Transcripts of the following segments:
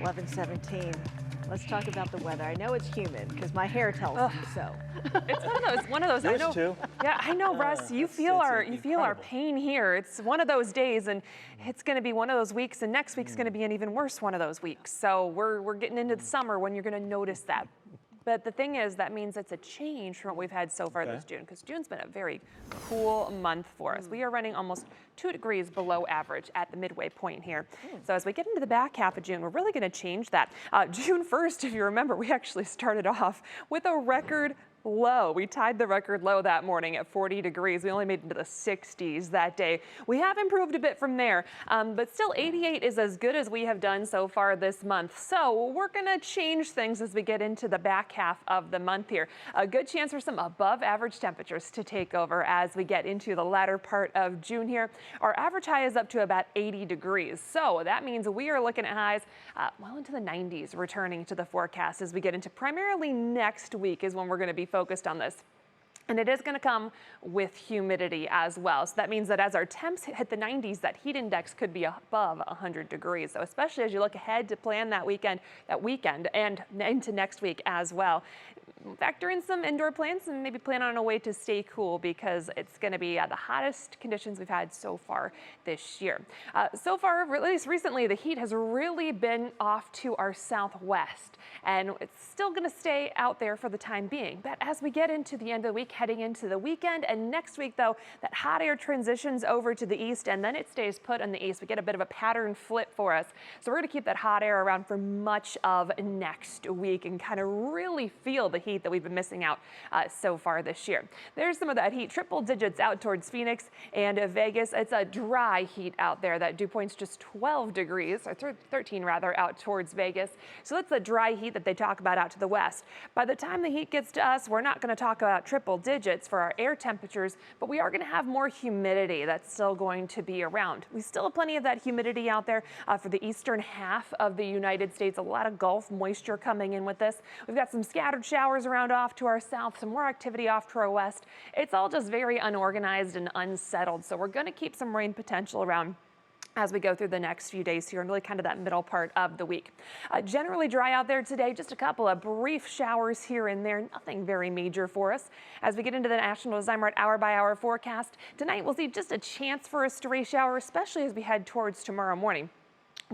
11:17. Let's talk about the weather. I know it's humid because my hair tells me so. It's one of those. Yours I know. too. Yeah, I know, Russ. You feel our incredible. pain here. It's one of those days, and it's going to be one of those weeks, and next week's going to be an even worse one of those weeks. So we're getting into the summer when you're going to notice that. But the thing is, that means it's a change from what we've had so far this June, because June's been a very cool month for us. We are running almost 2 degrees below average at the midway point here. So as we get into the back half of June, we're really going to change that. June 1st, if you remember, we actually started off with a record low. We tied the record low that morning at 40 degrees. We only made it into the 60s that day. We have improved a bit from there, but still 88 is as good as we have done so far this month. So we're going to change things as we get into the back half of the month here. A good chance for some above average temperatures to take over as we get into the latter part of June here. Our average high is up to about 80 degrees. So that means we are looking at highs well into the 90s returning to the forecast as we get into primarily next week is when we're going to be focused on this. And it is going to come with humidity as well. So that means that as our temps hit the 90s, that heat index could be above 100 degrees. So especially as you look ahead to plan that weekend and into next week as well. Factor in some indoor plants and maybe plan on a way to stay cool because it's going to be the hottest conditions we've had so far this year. So far, at least recently, the heat has really been off to our southwest, and it's still going to stay out there for the time being. But as we get into the end of the week, heading into the weekend, and next week, though, that hot air transitions over to the east, and then it stays put in the east. We get a bit of a pattern flip for us. So we're going to keep that hot air around for much of next week and kind of really feel the heat that we've been missing out so far this year. There's some of that heat, triple digits out towards Phoenix and Vegas. It's a dry heat out there. That dew point's just 12 degrees, or 13 rather, out towards Vegas. So that's the dry heat that they talk about out to the west. By the time the heat gets to us, we're not going to talk about triple digits for our air temperatures, but we are going to have more humidity that's still going to be around. We still have plenty of that humidity out there for the eastern half of the United States. A lot of Gulf moisture coming in with this. We've got some scattered showers around off to our south, some more activity off to our west. It's all just very unorganized and unsettled. So we're going to keep some rain potential around as we go through the next few days here and really kind of that middle part of the week. Generally dry out there today, just a couple of brief showers here and there, nothing very major for us. As we get into the National Design hour by hour forecast, tonight we'll see just a chance for a stray shower, especially as we head towards tomorrow morning.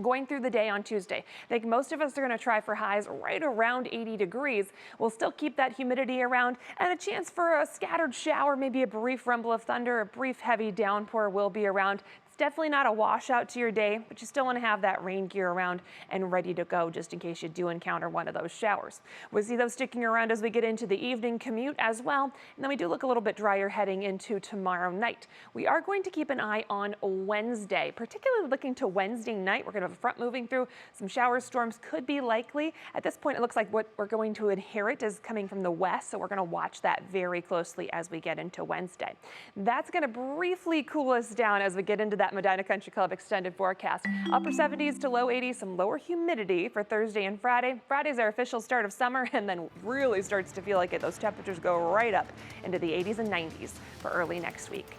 Going through the day on Tuesday, I think most of us are going to try for highs right around 80 degrees. We'll still keep that humidity around and a chance for a scattered shower, maybe a brief rumble of thunder, a brief heavy downpour will be around. It's definitely not a washout to your day, but you still want to have that rain gear around and ready to go just in case you do encounter one of those showers. We'll see those sticking around as we get into the evening commute as well. And then we do look a little bit drier heading into tomorrow night. We are going to keep an eye on Wednesday, particularly looking to Wednesday night. We're going to have a front moving through. Some shower storms could be likely. At this point, it looks like what we're going to inherit is coming from the west. So we're going to watch that very closely as we get into Wednesday. That's going to briefly cool us down as we get into that Medina Country Club extended forecast. Upper 70s to low 80s, some lower humidity for Thursday and Friday. Friday's our official start of summer and then really starts to feel like it. Those temperatures go right up into the 80s and 90s for early next week.